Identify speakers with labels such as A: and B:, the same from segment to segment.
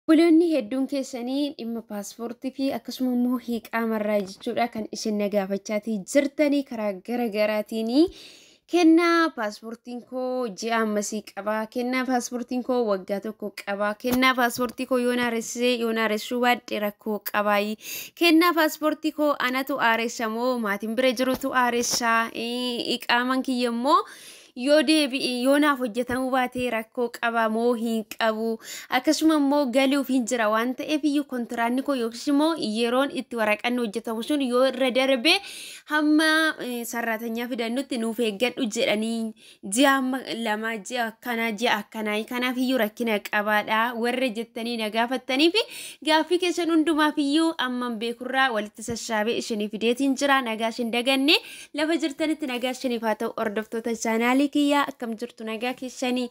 A: Buloonni hedduun keessanii dhimma paaspoortii fi akkasuma immoo hiiqaamarraa jechuudha kan isin nagaafachaatii jirtanii karaa garaagaraatiin kennaa paaspoortiin koo ji'a ammasii qabaa, kennaa paaspoortiin koo waggaa tokko qabaa, kennaa paaspoortii koo yoon aaressuu baadhee rakkoo qabaa, kennaa paaspoortii koo anatu aareessa moo maatiin bira jirutu aaressaa, hiiqaaman kiyya immoo yoo naaf hojjetamuu baatee rakkoo qaba moo hin qabu akkasuma immoo galuuf hin jira waan ta'eef iyyuu kontiraanni koo yookiis immoo yeroon itti waraqanni hojjetamu sun yoo irra darbe hamma sararatanyaa fidannutti nuuf eeggadhu jedhanii ji'a lama ji'a akkanaa kanaaf iyyuu rakkina qabaadha warra jettanii na gaafattanii fi gaaffii keessan hundumaaf iyyuu amman beekurraa walitti sassaabee isinii fideetiin jira nagaa isin daganne lafa jirtanitti nagaa isiniif haa ta'u hordoftoota chaanaalii kiyya akkam jirtu nagaa keessanii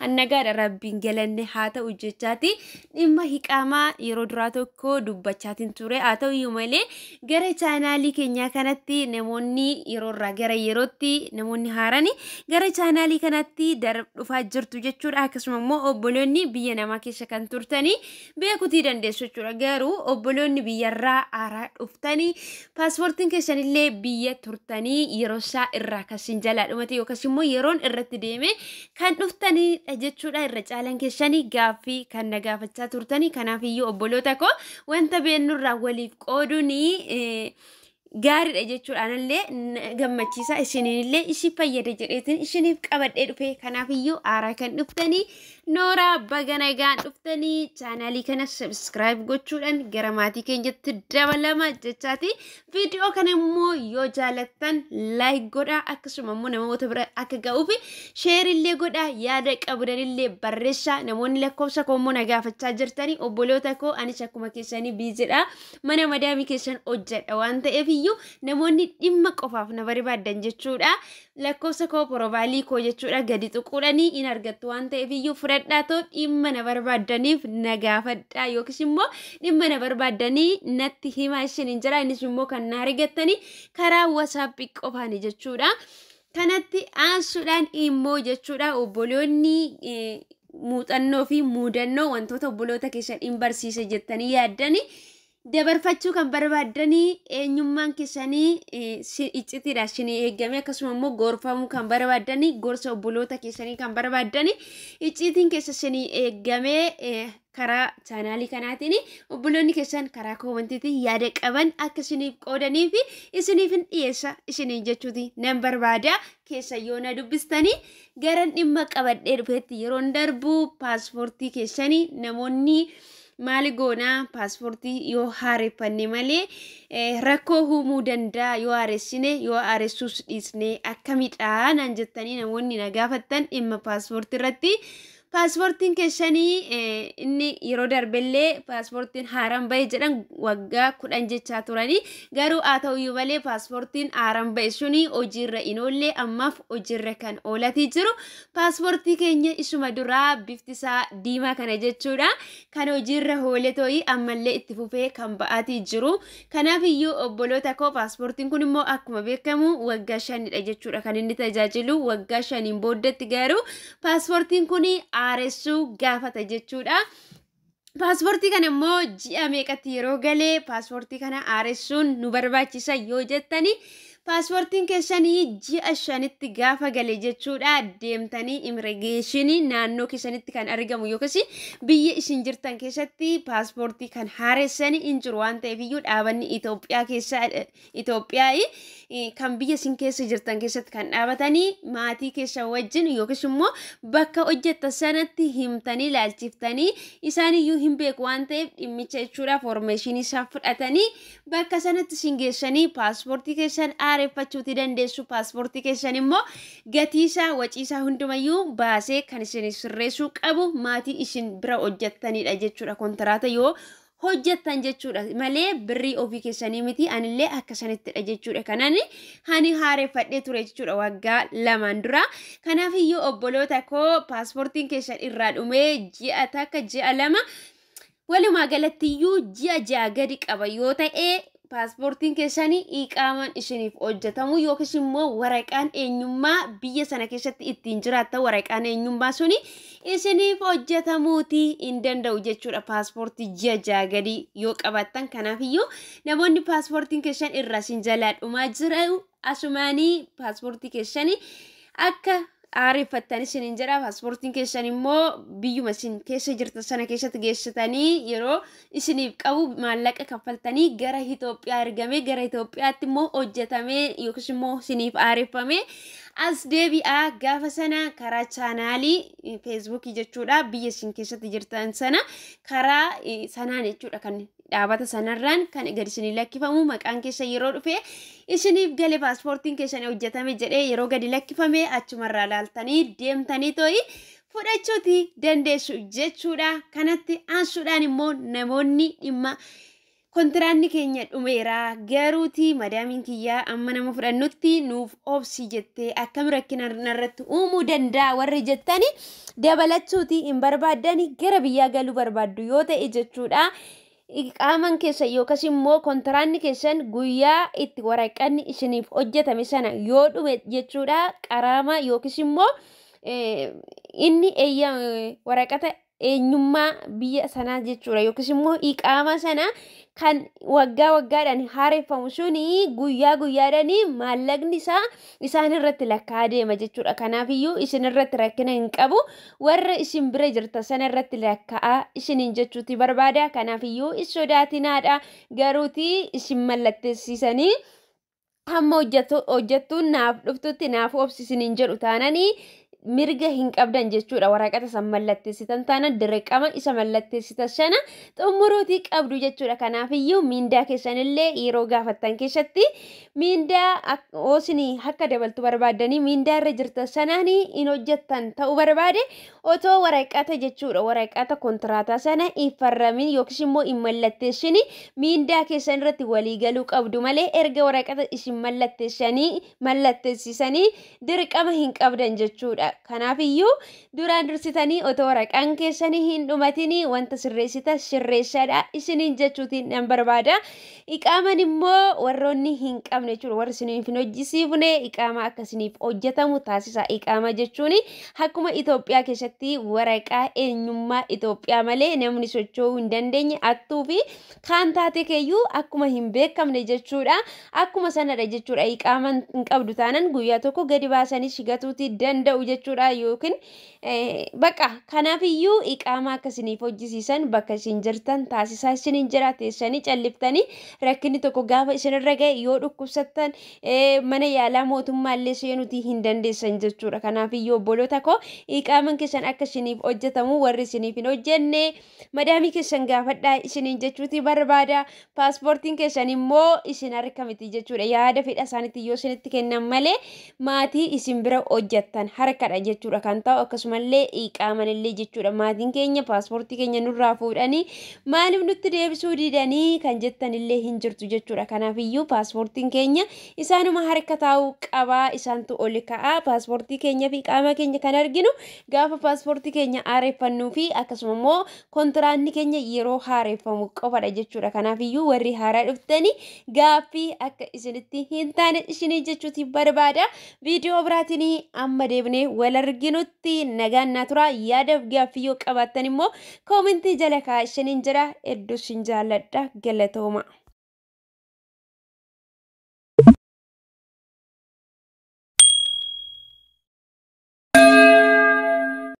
A: annagaadha rabbiin galanne haa ta'u jechaati dhimma hiqaamaa yeroo duraa tokko dubbachaatiin ture haa ta'u iyyuu malee gara chaanaalii keenyaa kanatti namoonni yeroorraa gara yerootti namoonni haarani gara chaanaalii kanatti dhufaa jirtu jechuudha akkasuma immoo obboloonni biyya namaa keessa kan turtanii beekutii dandeessu jechuudha garuu obboloonni biyyarraa haaraa dhuftanii paaspoortiin keessanillee biyya turtanii yeroo isaa irraa kasin jalaa dhumate yookaas immoo yeroon irratti deeme kan dhuftanii jechuudha irra caalan keessanii gaaffii kan na gaafachaa turtanii kanaaf iyyuu obboloota koo wanta beennurraa waliif qooduni gaariidha jechuudha anallee gammachiisa isinillee isin fayyada jedheetiin isiniif qabadhee dhufe kanaaf iyyuu haaraa kan dhuftanii Noora baga nagaan dhuftanii chaanaalii kana subscribe gochuudhaan gara maatii keenyatti dabalama jechaati viidiyoo kana immoo yoo jaalattan like godhaa akkasuma immoo namoota bira akka ga'uuf share illee godhaa yaada qabdanillee barreessaa namoonni lakkoofsa koo immoo na gaafachaa jirtanii obboloota koo anis akkuma keessanii biizidha mana madaamii keessan hojjedha waan ta'eef iyyuu namoonni dhimma qofaaf na barbaadan jechuudha lakkoofsa koo profaayilii koo jechuudha gadi tuquudhanii in argattu waan ta'eef iyyuu fudhadhaatoo dhimma na barbaadaniif na gaafadhaa yookiis immoo dhimma na barbaadanii natti himaa isiniin jira innis immoo kan na argattanii karaa WhatsApp qofaani jechuudha kanatti aansuudhaan immoo jechuudha obboloonni muuxannoo fi muudannoo wantoota obboloota keessan hin barsiise jettanii yaaddanii dabarfachuu kan barbaadanii eenyummaan keessanii iccitiidha isinii eegame akkasuma immoo gorfamuu kan barbaadanii gorsa obboloota keessanii kan barbaadanii iccitiin keessa isinii eegame karaa chaanaalii kanaatiin obboloonni keessan karaa koomentiitiin yaada qaban akka isiniif qoodanii fi isiniif hin dhiyeessa isinii jechuuti nan barbaada keessa yoo na dubbistanii garan dhimma qabadhee dhufeetti yeroon darbu paaspoortii keessanii namoonni maali goonaa paaspoortii yoo haareeffanne malee rakkoo uumuu danda'a yoo haaressine yoo haaressuus dhiisne akkamidha naan jettanii namoonni na gaafattan dhimma paaspoortii irratti paaspoortiin keessanii inni yeroo darbellee paaspoortiin haaraan ba'e jedhan waggaa 10 jechaa turanii garuu haa ta'uyyuu malee paaspoortiin haaraan ba'e suni hojiirra hin oolle ammaaf hojiirra kan oolatii jiru paaspoortii keenya isuma duraa bifti isaa diimaa kana jechuudha kan hojiirra oolee tooyi ammallee itti fufee kan ba'aatii jiru kanaaf iyyuu obboloota koo paaspoortiin kun immoo akkuma beekamu waggaa 5dha jechuudha kan inni tajaajilu waggaa 5 booddatti garuu paaspoortiin kun aaressu gaafata jechuudha paaspoortii kana immoo ji'a meeqatti yeroo galee paaspoortii kana aaressuun nu barbaachisa yoo jettanii paaspoortiin keessanii ji'a 5tti gaafa gale jechuudha deemtanii immigireeshinii naannoo keessanitti kan argamu yookiis biyya isin jirtan keessatti paaspoortii kan haaressanii hin jiru waan ta'eef iyyuu dhaabanni Itoophiyaa keessa kan biyya isin keessa jirtan keessatti kan dhaabatanii maatii keessa wajjin yookiis immoo bakka hojjettan sanatti himtanii laalchiftanii isaan iyyuu hin beeku waan ta'eef dhimmicha jechuudha foormeeshinii isaa fudhatanii bakka sanatti isin geessanii paaspoortii keessan aareeffachuuti dandeessu paaspoortii keessan immoo gatiisaa waciisaa hundumayyuu baasee kan isin sirreessuu qabu maatii isin bira hojjettanidha jechuudha kontiraata yoo hojjettan jechuudha malee birrii ofii keessanii miti anillee akka sanittidha jechuudha kanani hani haareeffadhee ture jechuudha waggaa 2 dura kanaaf iyyuu obboloota koo paaspoortiin keessan irraa dhumee ji'a takka ji'a 2 walumaa galatti iyyuu ji'a 6 gadi qaba yoo ta'e paaspoortiin keessanii iqaaman isiniif hojjetamu yookiis immoo waraqaan eenyummaa biyya sana keessatti ittiin jiraattan waraqaan eenyummaa suni isiniif hojjetamuuti hin danda'u jechuudha. Paaspoortii ji'a ja'a gadi yoo qabaattan kanaaf iyyuu namoonni paaspoortiin keessan irraa isin jalaa dhumaa jiru asumaanii paaspoortii keessanii akka aarifattan isiniin jedha. Paaspoortiin keessan immoo biyyuma isin keessa jirtan sana keessatti geessitanii yeroo isiniif qabu maallaqa kaffaltanii gara Itoophiyaa ergamee gara Itoophiyaatti immoo hojjetamee yookiis immoo isiniif aarifamee as deebi'aa gaafa sana karaa chaanaalii feesbuukii jechuudha biyya isin keessatti jirtan sana karaa sanaan jechuudha kan dhaabata sanarraan kan gadi isinii lakkifamu maqaan keessa yeroo dhufe isiniif gale paaspoortiin keessan hojjetame jedhee yeroo gadi lakkifame achumarraa laaltanii deemtanii to'i fudhachuuti dandeessu jechuudha. Kanatti aansuudhaan immoo namoonni dhimma kontiraanni keenya dhumeera garuuti madaamiin kiyyaa amma nama fudhannutti nuuf obsi jettee akkam rakkina narratti uumuu danda'a warri jettani dabalachuuti hin barbaaddani gara biyyaa galuu barbaaddu yoo ta'e jechuudha. Iqaaman keessa yookiis immoo kontiraanni keessan guyyaa itti waraqanni isiniif hojjetame sana yoo dhume jechuudha qaraama yookiis immoo inni waraqata eenyummaa biyya sanaa jechuudha yookiis immoo iqaama sana kan waggaa waggaadhaan haareeffamu suni guyyaa guyyaadhaan maallaqni isaa isaan irratti lakkaa deema jechuudha. Kanaaf iyyuu isin irratti rakkina hin qabu warra isin bira jirta sana irratti lakkaa isiniin jechuuti barbaada. Kanaaf iyyuu is sodaatinaadha garuuti isin mallatteessisanii hamma hojjettuun naaf dhuftutti naaf obsisiniin jedhu taananii mirga hin qabdan jechuudha. Waraqata san mallatteessitan taana dirqama isa mallatteessitan sana xumuruutii qabdu jechuudha. Kanaaf iyyuu miindaa keessanillee yeroo gaafattan keessatti miindaa osinii akka dabaltu barbaadanii miindaa irra jirtan sanaan hin hojjettan ta'uu barbaade otoo waraqata jechuudha waraqata kontiraataa sana hin farramin yookiis immoo hin mallatteessini miindaa keessan irratti walii galuu qabdu malee erga waraqata isin mallatteessisanii dirqama hin qabdan jechuudha. Kanaaf iyyuu duraan dursitanii otoo waraqaan keessanii hin dhumatini wanta sirreessita sirreessadha isiniin jechuutiin nan barbaada. Iqaaman immoo warroonni hin qabne jechuudha warri isiniif hin hojjisiifne iqaama akkasiniif hojjetamu taasisa. Iqaama jechuun akkuma Itoophiyaa keessatti waraqaa eenyummaa Itoophiyaa malee namni socho'uu hin dandeenye attuu fi kaan taate keeyyuu akkuma hin beekamne jechuudha. Akkuma sanadha jechuudha. Iqaaman hin qabdu taanan guyyaa tokko gadi baasanii shigatuuti danda'u jechuudha yookiin baqa kanaaf iyyuu iqaama akkasiniif hojjisiisan bakka isin jirtan taasisaa isiniin jira teessanii calliftanii rakkinni tokko gaafa isinirra ga'e yoo dhukkubsattan mana yaalaa mootummaallee seenuutii hin dandeessan jechuudha. Kanaaf iyyuu obboloota koo iqaaman keessan akka isiniif hojjetamu warri isiniif hin hojjenne madaamii keessan gaafadhaa isiniin jechuuti barbaada. Paaspoortiin keessan immoo isin harka miti jechuudha. Yaada fedha isaaniitti yoo isinitti kennan malee maatii isin bira hojjettan harkadha jechuudha kan ta'u akkasumallee iqaamanillee jechuudha. Maatiin keenya paaspoortii keenya nurraa fuudhanii maaliif nutti deebisuu didanii kan jettanillee hin jirtu jechuudha. Kanaaf iyyuu paaspoortiin keenya isaanuma harka taa'uu qabaa isaantu ol ka'aa. Paaspoortii keenya fi iqaama keenya kan arginu gaafa paaspoortii keenya haareeffannuu fi akkasuma immoo kontiraanni keenya yeroo haareeffamu qofadha jechuudha. Kanaaf iyyuu warri haaraa dhuftanii gaaffii akka isinitti hin taane isinii jechuuti barbaada. Viidiyoo biraatiin amma deebinee wal arginutti nagaan naa tura. Yaadaaf gaaffii yoo qabaattan immoo koomentii jala kaa'aa isiniin jira. Hedduu isin jaalladha. Galatooma.